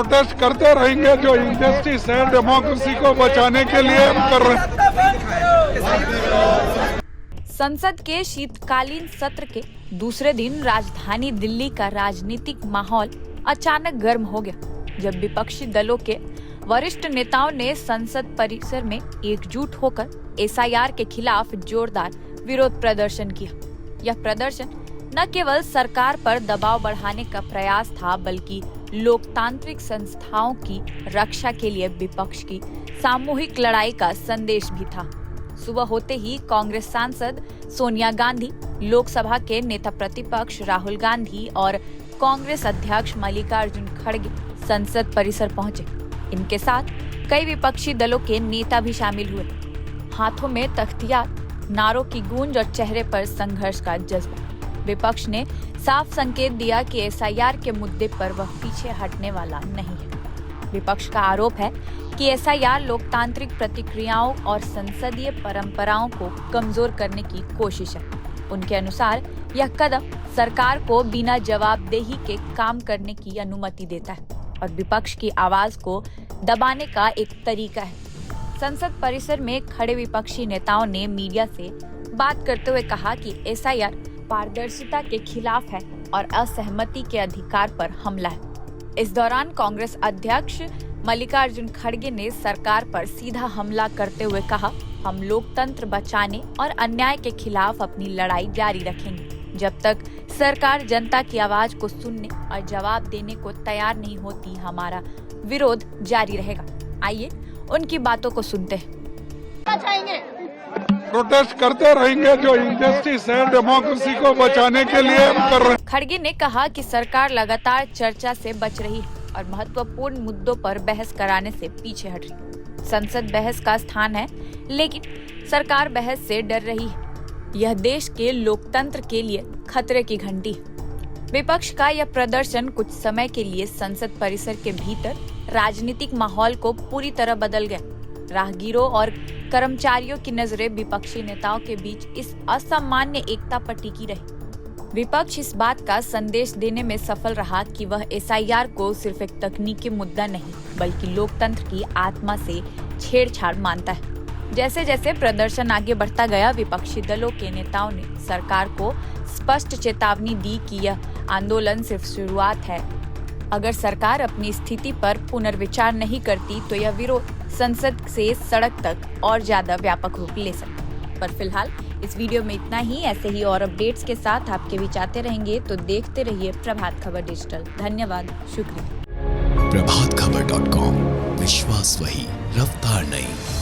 Protest करते रहेंगे। जो इंजस्टिस है डेमोक्रेसी को बचाने के लिए हम कर रहे हैं। संसद के शीतकालीन सत्र के दूसरे दिन राजधानी दिल्ली का राजनीतिक माहौल अचानक गर्म हो गया जब विपक्षी दलों के वरिष्ठ नेताओं ने संसद परिसर में एकजुट होकर एसआईआर के खिलाफ जोरदार विरोध प्रदर्शन किया। यह प्रदर्शन न केवल सरकार पर दबाव बढ़ाने का प्रयास था बल्कि लोकतांत्रिक संस्थाओं की रक्षा के लिए विपक्ष की सामूहिक लड़ाई का संदेश भी था। सुबह होते ही कांग्रेस सांसद सोनिया गांधी, लोकसभा के नेता प्रतिपक्ष राहुल गांधी और कांग्रेस अध्यक्ष मल्लिकार्जुन खड़गे संसद परिसर पहुंचे। इनके साथ कई विपक्षी दलों के नेता भी शामिल हुए। हाथों में तख्तियार, नारों की गूंज और चेहरे पर संघर्ष का जज्बा। विपक्ष ने साफ संकेत दिया कि एसआईआर के मुद्दे पर वह पीछे हटने वाला नहीं है। विपक्ष का आरोप है कि एसआईआर लोकतांत्रिक प्रतिक्रियाओं और संसदीय परंपराओं को कमजोर करने की कोशिश है। उनके अनुसार यह कदम सरकार को बिना जवाबदेही के काम करने की अनुमति देता है और विपक्ष की आवाज को दबाने का एक तरीका है। संसद परिसर में खड़े विपक्षी नेताओं ने मीडिया से बात करते हुए कहा कि एसआईआर पारदर्शिता के खिलाफ है और असहमति के अधिकार पर हमला है। इस दौरान कांग्रेस अध्यक्ष मल्लिकार्जुन खड़गे ने सरकार पर सीधा हमला करते हुए कहा, हम लोकतंत्र बचाने और अन्याय के खिलाफ अपनी लड़ाई जारी रखेंगे। जब तक सरकार जनता की आवाज को सुनने और जवाब देने को तैयार नहीं होती, हमारा विरोध जारी रहेगा। आइए उनकी बातों को सुनते हैं। प्रोटेस्ट करते रहेंगे। जो इंजस्टिस है डेमोक्रेसी को बचाने के लिए हम कर रहे हैं। खड़गे ने कहा कि सरकार लगातार चर्चा से बच रही है और महत्वपूर्ण मुद्दों पर बहस कराने से पीछे हट रही। संसद बहस का स्थान है, लेकिन सरकार बहस से डर रही है। यह देश के लोकतंत्र के लिए खतरे की घंटी है। विपक्ष का यह प्रदर्शन कुछ समय के लिए संसद परिसर के भीतर राजनीतिक माहौल को पूरी तरह बदल गया। राहगीरों और कर्मचारियों की नजरें विपक्षी नेताओं के बीच इस असामान्य एकता पर टिकी रही। विपक्ष इस बात का संदेश देने में सफल रहा कि वह एसआईआर को सिर्फ एक तकनीकी मुद्दा नहीं बल्कि लोकतंत्र की आत्मा से छेड़छाड़ मानता है। जैसे जैसे प्रदर्शन आगे बढ़ता गया, विपक्षी दलों के नेताओं ने सरकार को स्पष्ट चेतावनी दी कि यह आंदोलन सिर्फ शुरुआत है। अगर सरकार अपनी स्थिति पर पुनर्विचार नहीं करती तो यह विरोध संसद से सड़क तक और ज्यादा व्यापक रूप ले सकता। पर फिलहाल इस वीडियो में इतना ही। ऐसे ही और अपडेट्स के साथ आपके भी चाहते रहेंगे तो देखते रहिए प्रभात खबर डिजिटल। धन्यवाद, शुक्रिया। प्रभातखबर.com, विश्वास वही, रफ्तार नहीं।